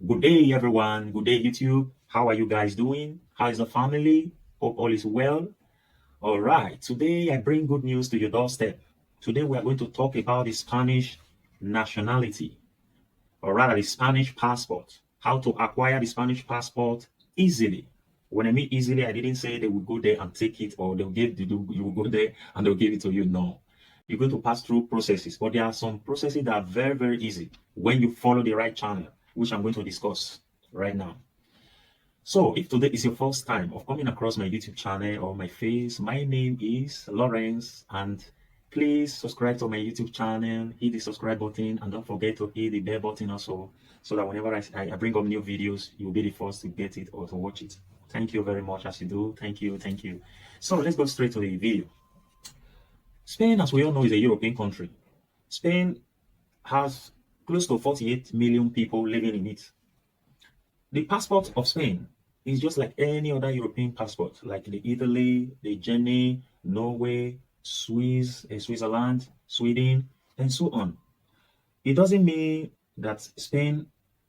Good day, everyone. Good day, YouTube. How are you guys doing? How is the family? Hope all is well. All right. Today, I bring good news to your doorstep. Today, we are going to talk about the Spanish nationality, or rather, the Spanish passport. How to acquire the Spanish passport easily. When I mean easily, I didn't say they will go there and take it, or you will go there and they'll give it to you. No. You're going to pass through processes, but there are some processes that are very, very easy when you follow the right channel, which I'm going to discuss right now. So, if today is your first time of coming across my YouTube channel or my face, my name is Lawrence, and please subscribe to my YouTube channel, hit the subscribe button, and don't forget to hit the bell button also, so that whenever I bring up new videos, you'll be the first to get it or to watch it. Thank you very much as you do. Thank you. So, let's go straight to the video. Spain, as we all know, is a European country. Spain has close to 48 million people living in it. The passport of Spain is just like any other European passport, like the Italy, the Germany, Norway, Switzerland, Sweden, and so on. It doesn't mean that Spain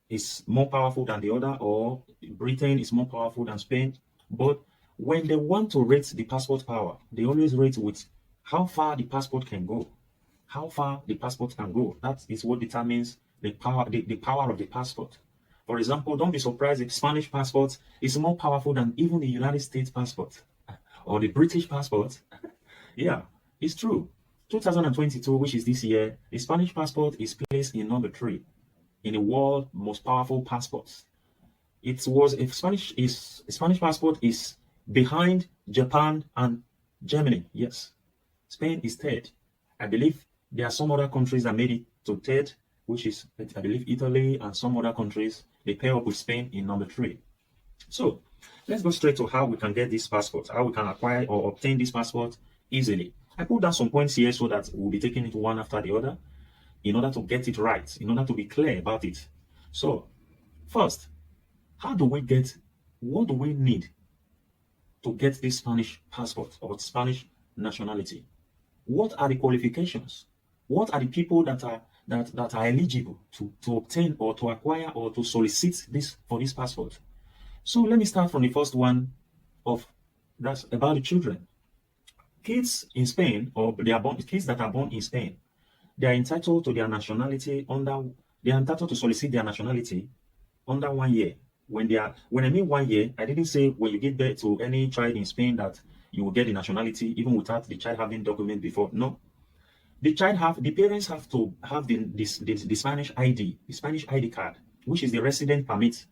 is more powerful than the other, or Britain is more powerful than Spain. But when they want to rate the passport power, they always rate with how far the passport can go. How far the passport can go. That is what determines the power of the passport. For example, don't be surprised if Spanish passport is more powerful than even the United States passport or the British passport. Yeah, it's true. 2022, which is this year, the Spanish passport is placed in number 3 in the world most powerful passports. Spanish passport is behind Japan and Germany. Yes, Spain is third. I believe there are some other countries that made it to third, which is, I believe, Italy and some other countries. They pair up with Spain in number 3. So let's go straight to how we can get this passport, how we can acquire or obtain this passport easily. I put down some points here so that we'll be taking it one after the other in order to get it right, in order to be clear about it. So first, what do we need to get this Spanish passport or Spanish nationality? What are the qualifications? What are the people that are eligible to obtain or to acquire or to solicit this for this passport? So let me start from the first one that's about the children. Kids in Spain, or kids that are born in Spain, they are entitled to their nationality they are entitled to solicit their nationality under 1 year. When I mean 1 year, I didn't say when you give birth to any child in Spain that you will get the nationality even without the child having document before. No. The parents have to have the Spanish ID, the Spanish ID card, which is the resident permit.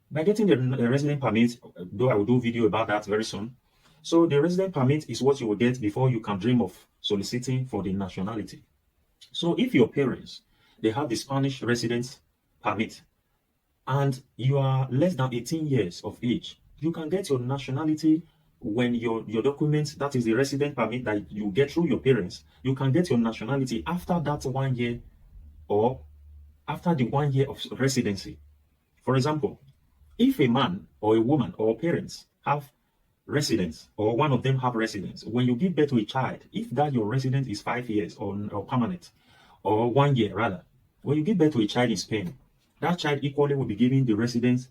By getting the resident permit, though I will do a video about that very soon. So the resident permit is what you will get before you can dream of soliciting for the nationality. So if your parents, they have the Spanish residence permit, and you are less than 18 years of age, you can get your nationality when your documents, that is the resident permit that you get through your parents, you can get your nationality after that 1 year or after the 1 year of residency. For example, if a man or a woman or parents have residence, or one of them have residence, when you give birth to a child, if that your residence is 5 years or permanent, or 1 year rather, when you give birth to a child in Spain, that child equally will be given the residence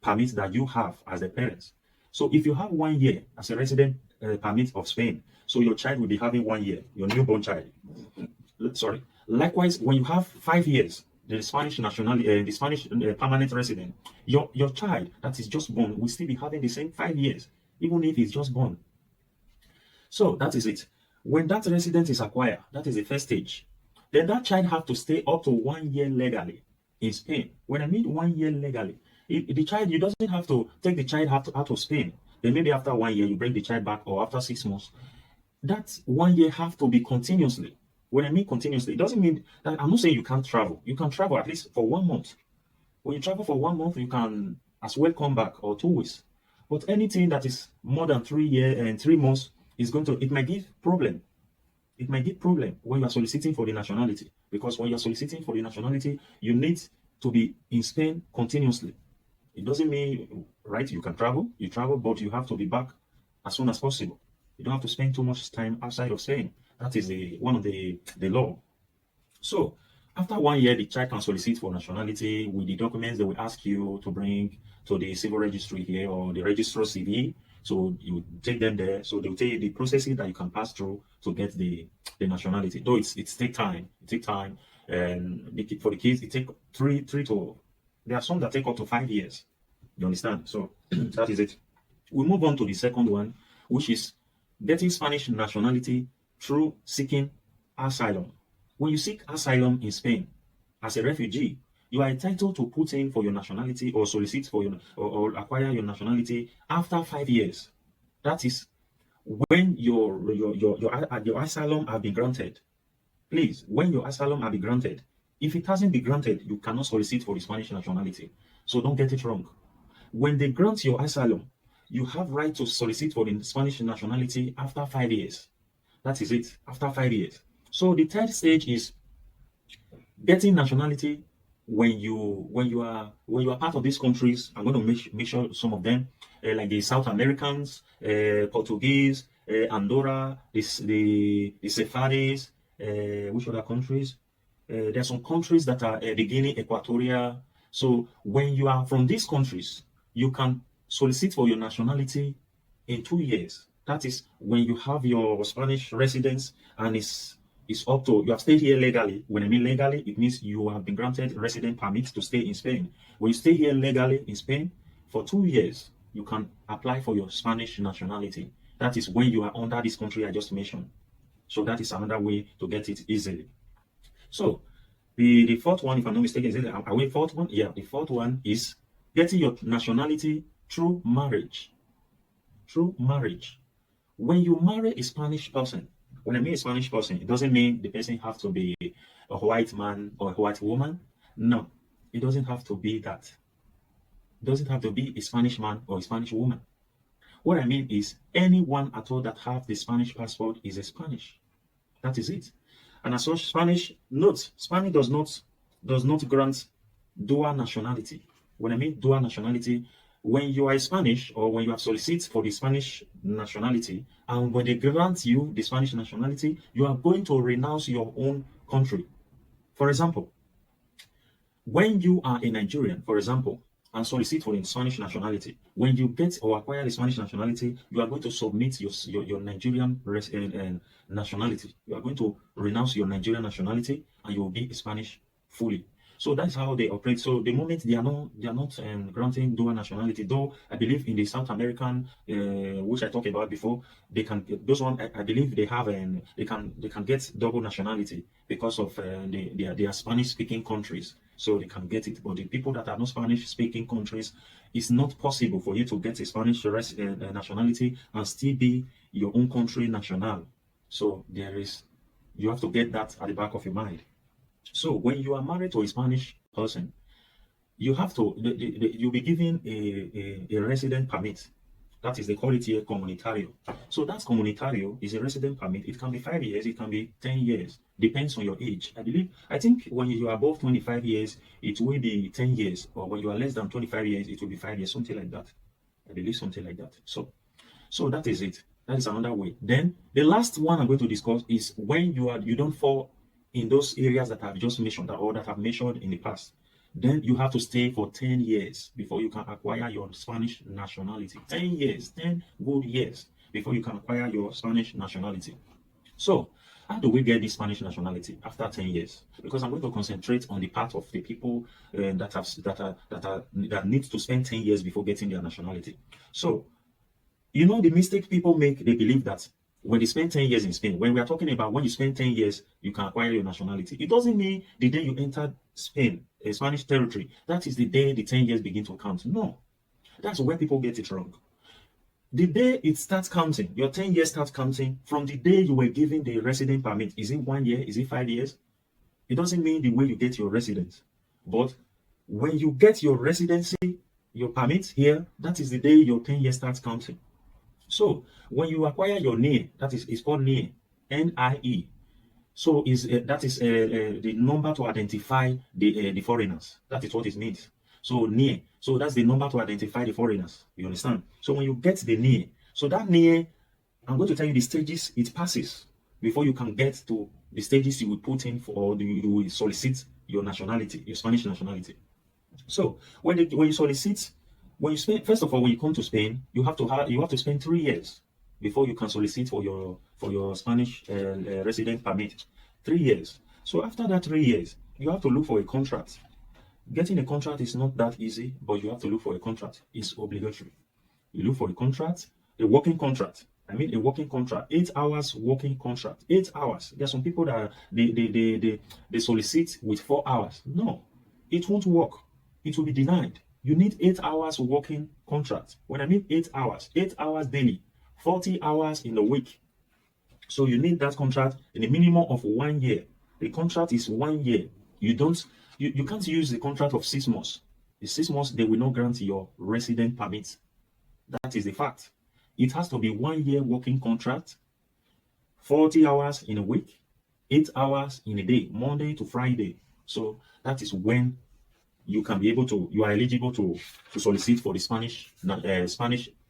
permit that you have as the parents. So if you have 1 year as a resident permit of Spain, so your child will be having 1 year, your newborn child. Sorry. Likewise, when you have 5 years, the Spanish nationality, the Spanish permanent resident, your child that is just born will still be having the same 5 years, even if he's just born. So that is it. When that residence is acquired, that is the first stage. Then that child has to stay up to 1 year legally in Spain. When I mean 1 year legally, the child, you doesn't have to take the child out of Spain. Then maybe after 1 year, you bring the child back, or after 6 months. That 1 year have to be continuously. When I mean continuously, it doesn't mean that I'm not saying you can't travel. You can travel at least for 1 month. When you travel for 1 month, you can as well come back, or 2 weeks. But anything that is more than 3 years and 3 months it might give problem. It might give problem when you are soliciting for the nationality, because when you are soliciting for the nationality, you need to be in Spain continuously. It doesn't mean, right, you can travel, but you have to be back as soon as possible. You don't have to spend too much time outside of Spain. That is one of the law. So After 1 year, the child can solicit for nationality with the documents they will ask you to bring to the civil registry here or the registrar CV. So you take them there. So they'll tell you the processes that you can pass through to get the nationality. Though it's take time. It take time. And for the kids, it take three to. There are some that take up to 5 years. You understand? So that is it. We move on to the second one, which is getting Spanish nationality through seeking asylum. When you seek asylum in Spain as a refugee, you are entitled to put in for your nationality or solicit for your or acquire your nationality after 5 years. That is when your asylum have been granted. Please, when your asylum have been granted, if it hasn't been granted, you cannot solicit for the Spanish nationality. So don't get it wrong. When they grant your asylum, you have right to solicit for the Spanish nationality after 5 years. That is it, after 5 years. So the third stage is getting nationality when you are part of these countries. I'm going to make sure some of them, like the South Americans, Portuguese, Andorra, the Sepharis, which other countries? There are some countries that are the Guinea Equatorial. So when you are from these countries, you can solicit for your nationality in 2 years. That is when you have your Spanish residence and it's up to you have stayed here legally. When I mean legally, it means you have been granted resident permit to stay in Spain. When you stay here legally in Spain for 2 years, you can apply for your Spanish nationality. That is when you are under this country I just mentioned. So that is another way to get it easily. So the fourth one, if I'm not mistaken, is it are we fourth one? Yeah, the fourth one is getting your nationality through marriage. Through marriage. When you marry a Spanish person, when I mean a Spanish person, it doesn't mean the person has to be a white man or a white woman. No, it doesn't have to be that. It doesn't have to be a Spanish man or a Spanish woman. What I mean is anyone at all that have the Spanish passport is a Spanish. That is it. And as such, Spanish does not grant dual nationality. When I mean dual nationality, when you are Spanish or when you have solicited for the Spanish nationality, and when they grant you the Spanish nationality, you are going to renounce your own country. For example, when you are a Nigerian, for example, and solicit for the Spanish nationality, when you get or acquire the Spanish nationality, you are going to submit your Nigerian nationality. You are going to renounce your Nigerian nationality and you will be Spanish fully. So that's how they operate. So the moment they are not granting dual nationality, though I believe in the South American, which I talked about before, they can those one I believe they have they can get double nationality because of they are Spanish speaking countries, so they can get it. But the people that are not Spanish speaking countries, it's not possible for you to get a Spanish nationality and still be your own country national. So you have to get that at the back of your mind. So when you are married to a Spanish person, you have to you'll be given a resident permit. That is, they call it here comunitario. So that comunitario is a resident permit. It can be 5 years, it can be 10 years, depends on your age. I think when you are above 25 years, it will be 10 years, or when you are less than 25 years, it will be 5 years, something like that. I believe something like that. So that is it. That is another way. Then the last one I'm going to discuss is when you don't fall in those areas that I've just mentioned or that I've mentioned in the past. Then you have to stay for 10 years before you can acquire your Spanish nationality. 10 years, 10 good years before you can acquire your Spanish nationality. So, how do we get this Spanish nationality after 10 years? Because I'm going to concentrate on the part of the people that need to spend 10 years before getting their nationality. So, the mistake people make, they believe that when they spend 10 years in Spain, when we are talking about when you spend 10 years, you can acquire your nationality. It doesn't mean the day you enter Spain, a Spanish territory, that is the day the 10 years begin to count. No, that's where people get it wrong. The day it starts counting, your 10 years starts counting from the day you were given the resident permit. Is it 1 year? Is it 5 years? It doesn't mean the way you get your residence. But when you get your residency, your permit here, that is the day your 10 years starts counting. So when you acquire your NIE, it's called NIE, N-I-E. So that is the number to identify the foreigners. That is what it means. So NIE. So that's the number to identify the foreigners. You understand? So when you get the NIE, so that NIE, I'm going to tell you the stages it passes before you can get to the stages you will put in for, or you will solicit your nationality, your Spanish nationality. So when you solicit, when you spend, first of all, when you come to Spain, you have to spend 3 years before you can solicit for your Spanish resident permit. 3 years. So after that 3 years, you have to look for a contract. Getting a contract is not that easy, but you have to look for a contract. It's obligatory. You look for a contract, a working contract. I mean, a working contract, 8 hours working contract, 8 hours. There are some people that they solicit with 4 hours. No, it won't work. It will be denied. You need 8 hours working contract. When I mean 8 hours daily, 40 hours in a week. So you need that contract in a minimum of 1 year. The contract is 1 year. You can't use the contract of 6 months. The 6 months, they will not grant your resident permit. That is the fact. It has to be 1 year working contract, 40 hours in a week, 8 hours in a day, Monday to Friday. So that is when you are eligible to solicit for the Spanish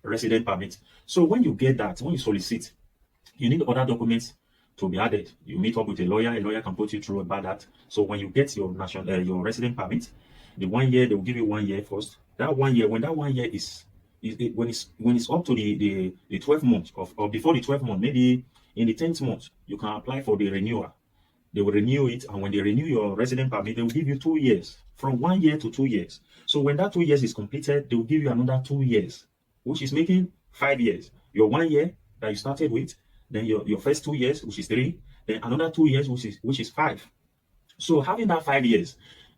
resident permit. So when you get that, when you solicit, you need other documents to be added. You meet up with a lawyer can put you through about that. So when you get your your resident permit, the 1 year, they will give you 1 year first. That 1 year, when that 1 year when it's up to the 12th month or before the 12th month, maybe in the 10th month, you can apply for the renewal. They will renew it, and when they renew your resident permit, they will give you 2 years, from 1 year to 2 years. So when that 2 years is completed, they will give you another 2 years, which is making 5 years. Your 1 year that you started with, then your first 2 years, which is 3, then another 2 years, which is 5. So having that 5 years,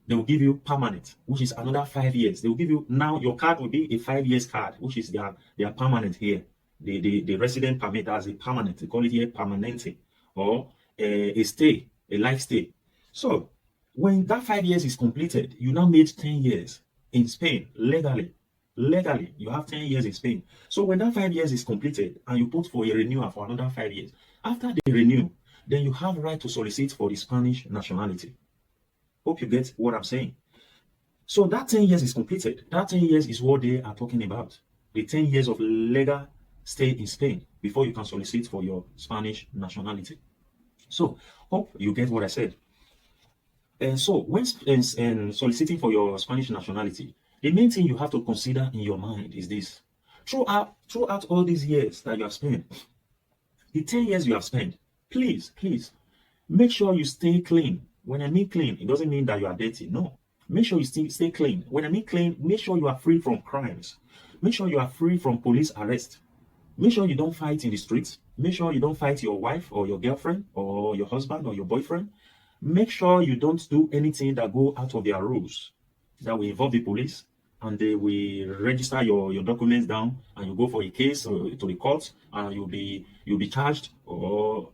they will give you permanent, which is another 5 years. They will give you, now your card will be a 5 years card, which is their permanent here. The resident permit as a permanent. They call it here permanente, or a stay, a life stay. So when that 5 years is completed, you now made 10 years in Spain legally. Legally, you have 10 years in Spain. So when that 5 years is completed and you put for a renewal for another 5 years, after they renew, then you have right to solicit for the Spanish nationality. Hope you get what I'm saying. So that 10 years is completed. That 10 years is what they are talking about. The 10 years of legal stay in Spain before you can solicit for your Spanish nationality. So hope you get what I said. And so when soliciting for your Spanish nationality, the main thing you have to consider in your mind is this. Throughout all these years that you have spent, the 10 years you have spent, please, make sure you stay clean. When I mean clean, it doesn't mean that you are dirty. No. Make sure you stay clean. When I mean clean, make sure you are free from crimes. Make sure you are free from police arrest. Make sure you don't fight in the streets. Make sure you don't fight your wife or your girlfriend or your husband or your boyfriend. Make sure you don't do anything that go out of their rules, that will involve the police, and they will register your documents down, and you go for a case to the court, and you'll be charged, or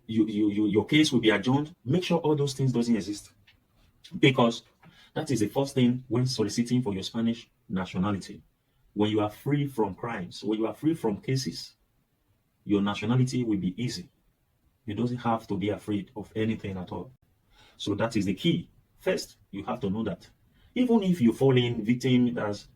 your case will be adjourned. Make sure all those things doesn't exist, because that is the first thing when soliciting for your Spanish nationality. When you are free from crimes, when you are free from cases, your nationality will be easy. You don't have to be afraid of anything at all. So that is the key. First, you have to know that even if you fall in victim as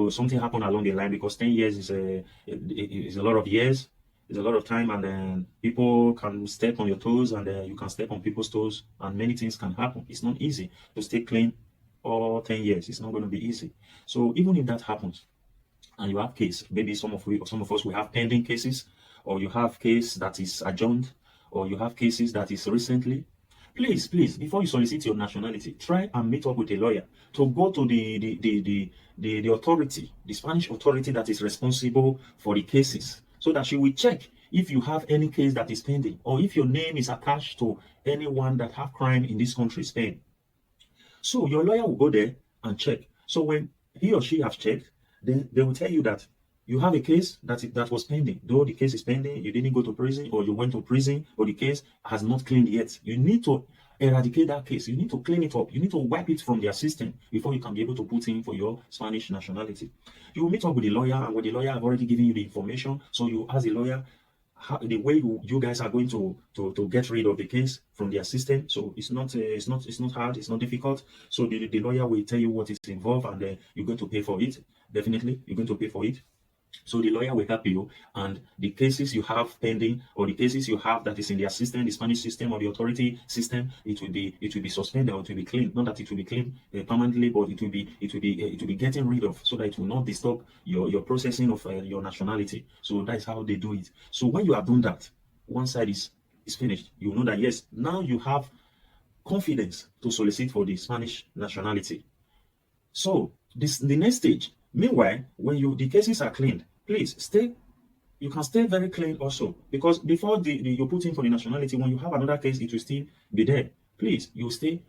something happened along the line, because 10 years is a lot of years, it's a lot of time, and then people can step on your toes, and you can step on people's toes, and many things can happen. It's not easy to stay clean all 10 years. It's not going to be easy. So even if that happens, and you have case, maybe some of us we have pending cases, or you have case that is adjourned, or you have cases that is recently, please, before you solicit your nationality, try and meet up with a lawyer to go to the authority, the Spanish authority that is responsible for the cases, so that she will check if you have any case that is pending, or if your name is attached to anyone that have crime in this country, Spain. So your lawyer will go there and check. So when he or she has checked, then they will tell you that you have a case that was pending. Though the case is pending, you didn't go to prison, or you went to prison, or the case has not cleaned yet. You need to eradicate that case. You need to clean it up. You need to wipe it from their system before you can be able to put in for your Spanish nationality. You will meet up with the lawyer, and when the lawyer have already given you the information, so you ask the lawyer the way you guys are going to get rid of the case from their system. So it's not hard, it's not difficult. So the lawyer will tell you what is involved, and then you're going to pay for it. Definitely, you're going to pay for it. So the lawyer will help you, and the cases you have pending, or the cases you have that is in their system, the Spanish system or the authority system, it will be suspended, or it will be cleaned. Not that it will be cleaned permanently, but it will be getting rid of, so that it will not disturb your processing of your nationality. So that is how they do it. So when you have done that, one side is finished. You know that yes, now you have confidence to solicit for the Spanish nationality. So the next stage. Meanwhile, when the cases are cleaned, please stay. You can stay very clean also, because before you put in for the nationality, when you have another case, it will still be there. Please, you stay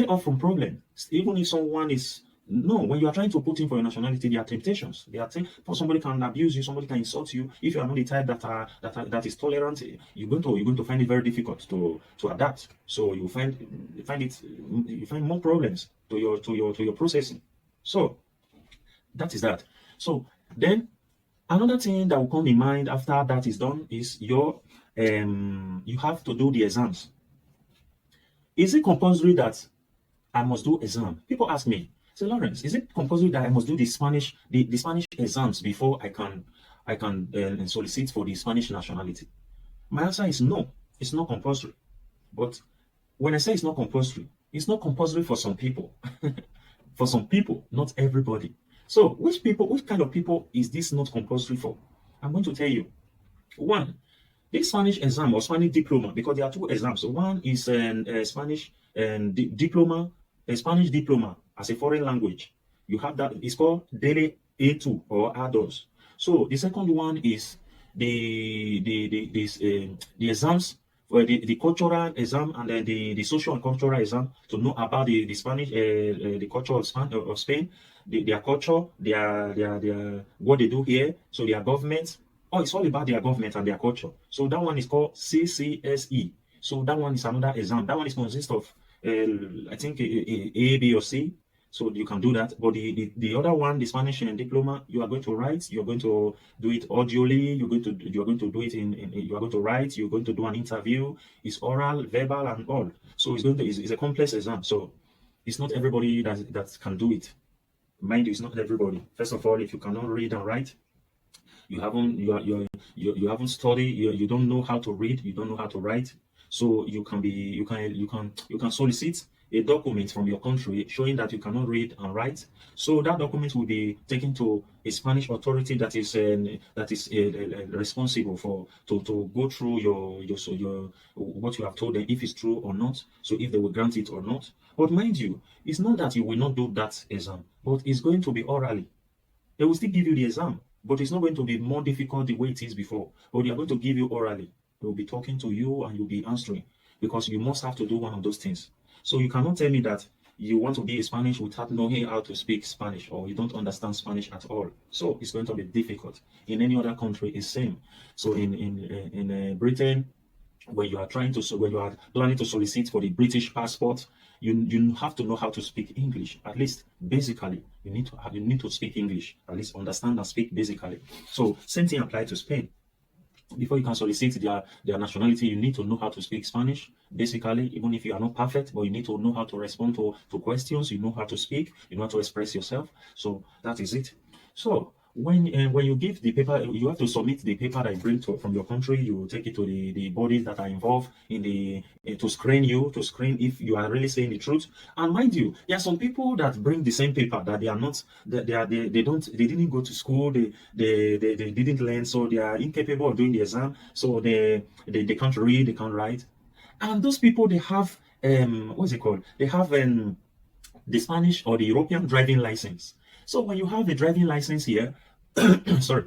off from problem. Even if someone is no, when you are trying to put in for your nationality, there are temptations. There are for somebody can abuse you, somebody can insult you. If you are not the type that is tolerant, you're going to find it very difficult to adapt. So you find more problems to your processing. So that is that. So then another thing that will come in mind after that is done is you have to do the exams. Is it compulsory that I must do exam? People ask me, say, Lawrence, is it compulsory that I must do the Spanish exams before I can solicit for the Spanish nationality? My answer is no, it's not compulsory. But when I say it's not compulsory for some people. For some people, not everybody. So which kind of people is this not compulsory for? I'm going to tell you. One, this Spanish exam or Spanish diploma, because there are two exams. One is a Spanish diploma, a Spanish diploma as a foreign language. You have that. It's called Daily A2 or ADOS. So the second one is the exams for the cultural exam, and then the social and cultural exam, to know about the Spanish the culture of Spain, their culture, their what they do here, so their government. Oh, it's all about their government and their culture. So that one is called CCSE. So that one is another exam. That one is consists of I think A, B, or C. So you can do that. But the other one, the Spanish diploma, you are going to write. You're going to do it audibly. You're going to do it you are going to write. You're going to do an interview. It's oral, verbal, and all. So it's a complex exam. So it's not everybody that can do it. Mind you, it's not everybody. First of all, if you cannot read and write, you haven't studied, you don't know how to read, you don't know how to write, so you can solicit a document from your country showing that you cannot read and write. So that document will be taken to a Spanish authority that is responsible for to go through your what you have told them, if it's true or not, so if they will grant it or not. But mind you, it's not that you will not do that exam, but it's going to be orally. They will still give you the exam, but it's not going to be more difficult the way it is before. But they are going to give you orally. They will be talking to you and you'll be answering, because you must have to do one of those things. So you cannot tell me that you want to be a Spanish without knowing how to speak Spanish, or you don't understand Spanish at all. So it's going to be difficult. In any other country, it's same. So in Britain, when you are planning to solicit for the British passport, you have to know how to speak English. At least basically, you need to speak English, at least understand and speak basically. So same thing applies to Spain. Before you can solicit their nationality, you need to know how to speak Spanish basically, even if you are not perfect, but you need to know how to respond to questions. You know how to speak, you know how to express yourself. So that is it. So when you give the paper, you have to submit the paper that you bring from your country. You take it to the bodies that are involved in to screen if you are really saying the truth. And mind you, there are some people that bring the same paper that they are not, they didn't go to school, they didn't learn, so they are incapable of doing the exam, so they can't read, they can't write. And those people, they have what's it called? They have the Spanish or the European driving license. So when you have a driving license here, sorry,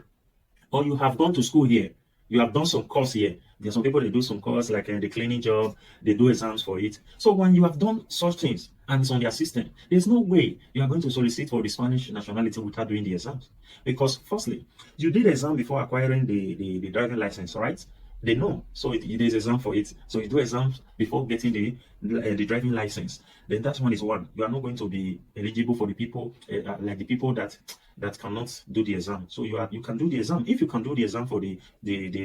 or you have gone to school here, you have done some course here. There's some people that do some course like the cleaning job, they do exams for it. So when you have done such things and it's on their system, there's no way you are going to solicit for the Spanish nationality without doing the exams. Because firstly, you did exam before acquiring the driving license, right? They know, so there's exam for it. So you do exams before getting the driving license. Then that one is one. You are not going to be eligible for the people like the people that cannot do the exam. So you can do the exam. If you can do the exam for the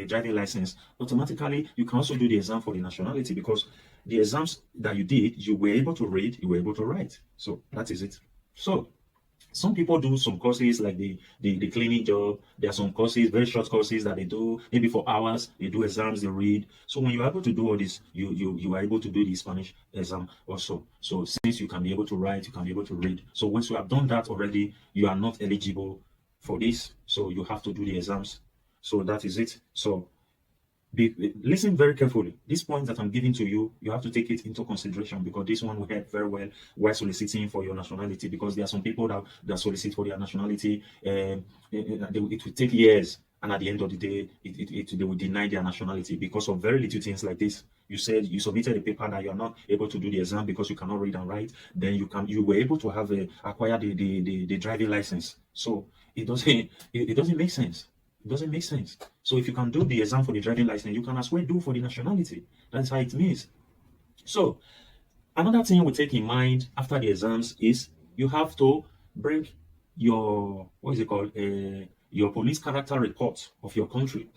driving license, automatically you can also do the exam for the nationality, because the exams that you did, you were able to read, you were able to write. So that is it. So Some people do some courses like the cleaning job. There are some courses, very short courses that they do maybe for hours. They do exams, they read. So when you're able to do all this, you are able to do the Spanish exam also. So since you can be able to write, you can be able to read. So once you have done that already, you are not eligible for this. So you have to do the exams. So that is it. So listen very carefully. This point that I'm giving to you, you have to take it into consideration, because this one will help very well while soliciting for your nationality. Because there are some people that solicit for their nationality, it will take years, and at the end of the day, they will deny their nationality because of very little things like this. You said you submitted a paper that you are not able to do the exam because you cannot read and write. Then you were able to have acquire the driving license. So it doesn't make sense. It doesn't make sense. So if you can do the exam for the driving license, you can as well do for the nationality. That's how it means. So another thing we take in mind after the exams is you have to bring your, what is it called, your police character report of your country.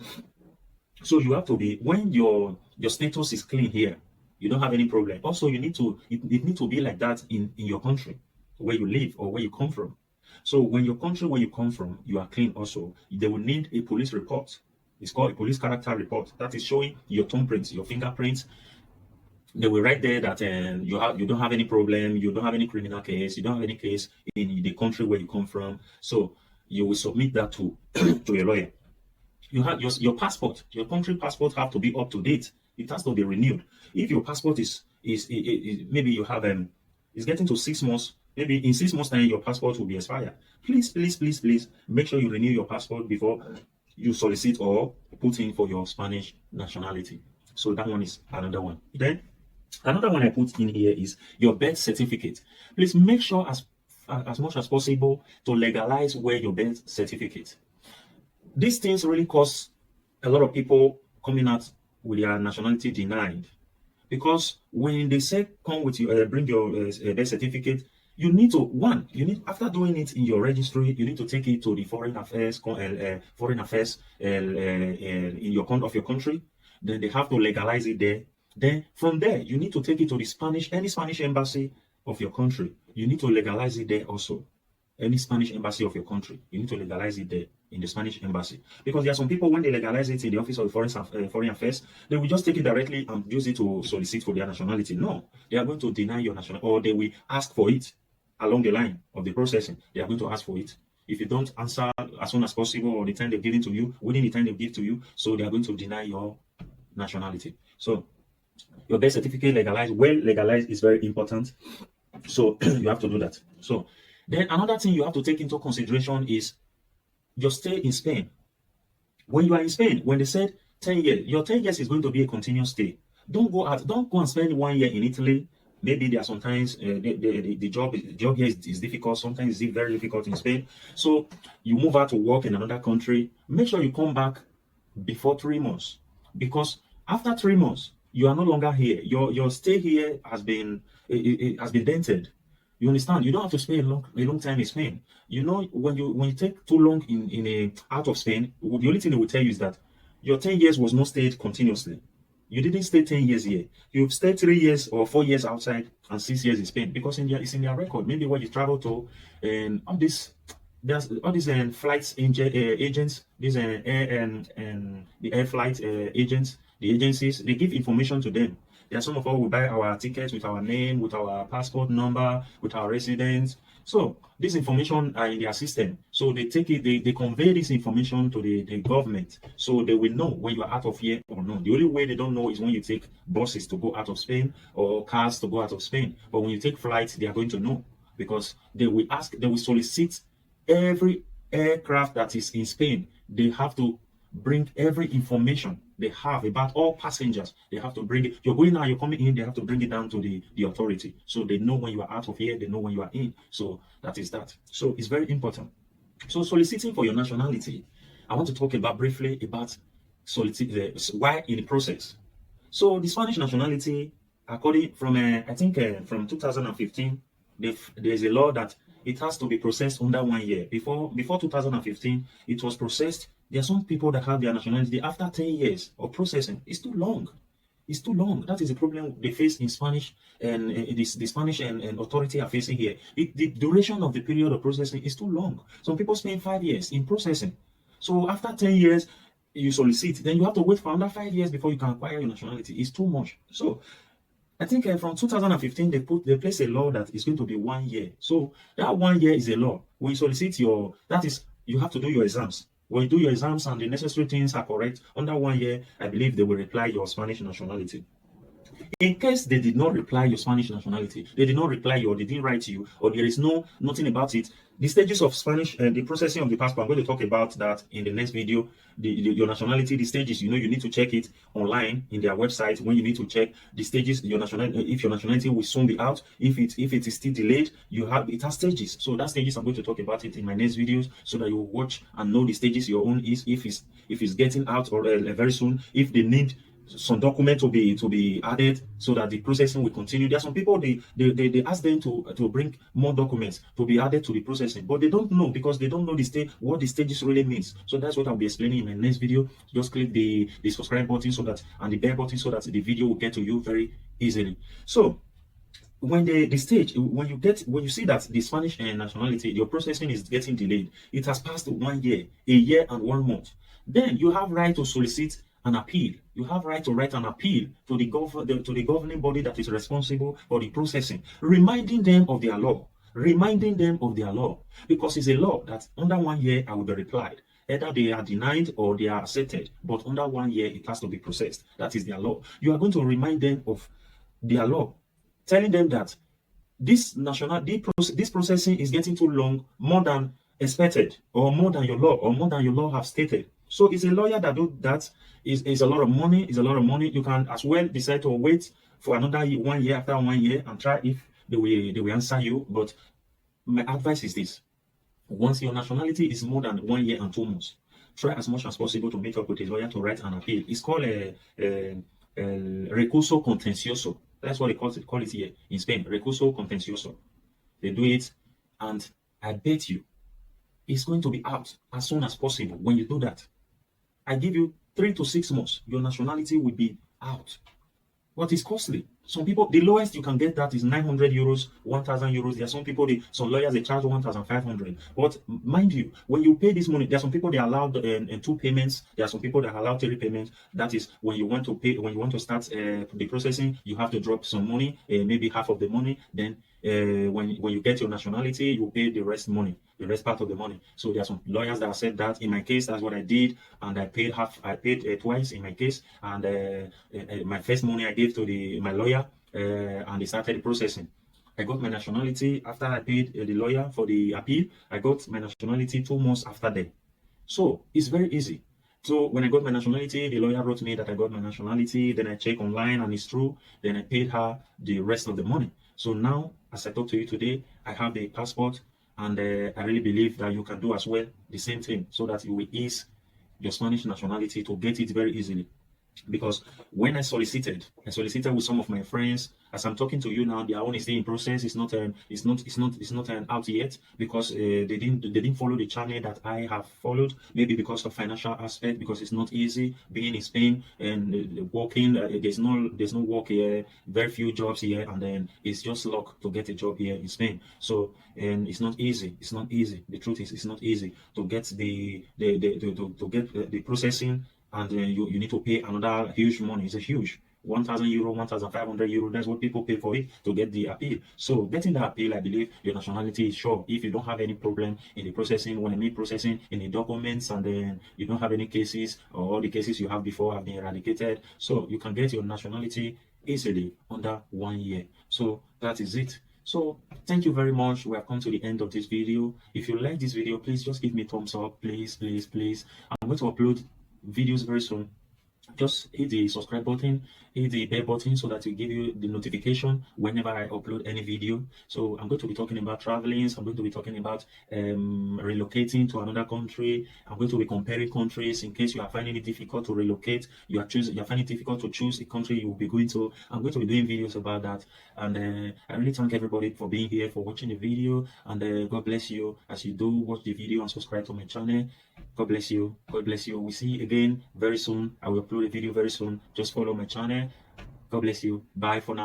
So you have to be, when your status is clean here, you don't have any problem. Also, you need to, it need to be like that in your country where you live or where you come from. So when your country where you come from, you are clean also, they will need a police report. It's called a police character report. That is showing your thumbprints, your fingerprints. They will write there that you don't have any problem, you don't have any criminal case, you don't have any case in the country where you come from. So you will submit that to to a lawyer. You have your passport, your country passport have to be up to date. It has to be renewed. If your passport is maybe you have it's getting to 6 months, maybe in 6 months time your passport will be expired. Please make sure you renew your passport before you solicit or put in for your Spanish nationality. So that one is another one. Then another one I put in here is your birth certificate. Please make sure as much as possible to legalize where your birth certificate. These things really cause a lot of people coming out with their nationality denied, because when they say come with you, bring your birth certificate, you need to after doing it in your registry, you need to take it to the foreign affairs in your country. Then they have to legalize it there. Then from there, you need to take it to the any Spanish embassy of your country. You need to legalize it there also. Any Spanish embassy of your country, you need to legalize it there in the Spanish embassy. Because there are some people, when they legalize it in the office of foreign affairs, they will just take it directly and use it to solicit for their nationality. No, they are going to deny your nationality, or they will ask for it along the line of the processing. They are going to ask for it. If you don't answer as soon as possible, or the time they've given to you, within the time they give to you, so they are going to deny your nationality. So your birth certificate legalized is very important. So you have to do that. So then another thing you have to take into consideration is your stay in Spain. When you are in Spain, when they said 10 years, your 10 years is going to be a continuous stay. Don't go and spend 1 year in Italy. Maybe there are sometimes the job here is difficult. Sometimes it's very difficult in Spain. So you move out to work in another country. Make sure you come back before 3 months, because after 3 months you are no longer here. Your stay here has been dented. You understand? You don't have to spend a long time in Spain. You know, when you take too long out of Spain, the only thing they will tell you is that your 10 years was not stayed continuously. You didn't stay 10 years here. You've stayed 3 years or 4 years outside and 6 years in Spain, because it's in their record. Maybe where you travel to, and there's all these flights agents, these the air flight agents, the agencies, they give information to them. There are some of us who buy our tickets with our name, with our passport number, with our residence. So this information are in their system. So they take it, they convey this information to the government. So they will know when you are out of here or not. The only way they don't know is when you take buses to go out of Spain or cars to go out of Spain. But when you take flights, they are going to know, because they will solicit every aircraft that is in Spain. They have to bring every information they have about all passengers. They have to bring it. You're going out, you're coming in, they have to bring it down to the authority. So they know when you are out of here, they know when you are in. So that is that. So it's very important. So soliciting for your nationality, I want to talk briefly about why in the process. So the Spanish nationality, according from I think from 2015, there's a law that it has to be processed under 1 year. Before 2015, it was processed. There are some people that have their nationality after 10 years of processing. It's too long. It's too long. That is the problem they face in Spanish, and the Spanish and authority are facing here. The duration of the period of processing is too long. Some people spend 5 years in processing. So after 10 years, you solicit, then you have to wait for another 5 years before you can acquire your nationality. It's too much. So I think from 2015 they placed a law that is going to be 1 year. So that 1 year is a law. When you solicit that is, you have to do your exams. When you do your exams and the necessary things are correct, under 1 year, I believe they will reply your Spanish nationality. In case they did not reply your Spanish nationality, they did not reply you, or they didn't write to you, or there is nothing about it, the stages of Spanish and the processing of the passport, I'm going to talk about that in the next video. Your nationality, the stages, you need to check it online in their website. When you need to check the stages, your nationality, if your nationality will soon be out, if it is still delayed, it has stages. So that stages, I'm going to talk about it in my next videos, so that you will watch and know the stages your own is, if it's getting out, or very soon, if they need some document to be added so that the processing will continue. There are some people, they ask them to bring more documents to be added to the processing, but they don't know, because they don't know what the stages really means. So that's what I'll be explaining in my next video. Just click the subscribe button and the bell button, so that the video will get to you very easily. So when the stage, when you see that the Spanish nationality, your processing is getting delayed, it has passed 1 year, a year and 1 month, then you have right to solicit an appeal. You have right to write an appeal to the governing body that is responsible for the processing, reminding them of their law, because it's a law that under 1 year I will be replied. Either they are denied or they are accepted, but under 1 year it has to be processed. That is their law. You are going to remind them of their law, telling them that this processing is getting too long, more than expected, or more than your law have stated. So it's a lawyer that do that. Is a lot of money. Is a lot of money. You can as well decide to wait for another 1 year, after 1 year, and try if they will answer you. But my advice is this: once your nationality is more than 1 year and 2 months, try as much as possible to meet up with a lawyer to write an appeal. It's called a recurso contencioso. That's what they call it here in Spain. Recurso contencioso. They do it, and I bet you it's going to be out as soon as possible. When you do that, I give you 3 to 6 months, your nationality will be out. What is costly? Some people, the lowest you can get that is 900 euros, 1,000 euros. There are some people, some lawyers, they charge 1,500. But mind you, when you pay this money, there are some people they allowed 2 payments. There are some people that allow 3 payments. That is, when you want to pay, when you want to start the processing, you have to drop some money, maybe half of the money. Then when you get your nationality, you pay the rest part of the money. So there are some lawyers that have said that. In my case, that's what I did, and I paid twice in my case. And my first money I gave to my lawyer, and they started the processing. I got my nationality after I paid the lawyer for the appeal. I got my nationality 2 months after that. So it's very easy. So when I got my nationality, the lawyer wrote me that I got my nationality. Then I check online and it's true. Then I paid her the rest of the money. So now, as I talk to you today, I have the passport, and I really believe that you can do as well the same thing, so that you will ease your Spanish nationality to get it very easily. Because when I solicited with some of my friends. As I'm talking to you now, their own is still in process. It's not out yet, because they didn't follow the channel that I have followed. Maybe because of financial aspect, because it's not easy being in Spain and working. There's no work here, very few jobs here, and then it's just luck to get a job here in Spain. So, and it's not easy. The truth is, it's not easy to get the processing. And you need to pay another huge money. It's a huge 1,000 euro, 1,500 euro. That's what people pay for it to get the appeal. So getting the appeal, I believe your nationality is sure. If you don't have any problem in the processing, when I mean processing in the documents, and then you don't have any cases, or all the cases you have before have been eradicated, so you can get your nationality easily under 1 year. So that is it. So thank you very much. We have come to the end of this video. If you like this video, please just give me a thumbs up, please. I'm going to upload videos very soon. Just hit the subscribe button, hit the bell button, so that will give you the notification whenever I upload any video. So I'm going to be talking about traveling. I'm going to be talking about relocating to another country. I'm going to be comparing countries in case you are finding it difficult to relocate. You're finding it difficult to choose a country you will be going to. I'm going to be doing videos about that. And I really thank everybody for being here, for watching the video. And God bless you as you do watch the video and subscribe to my channel. God bless you. God bless you. We'll see you again very soon. I will upload a video very soon. Just follow my channel. God bless you. Bye for now.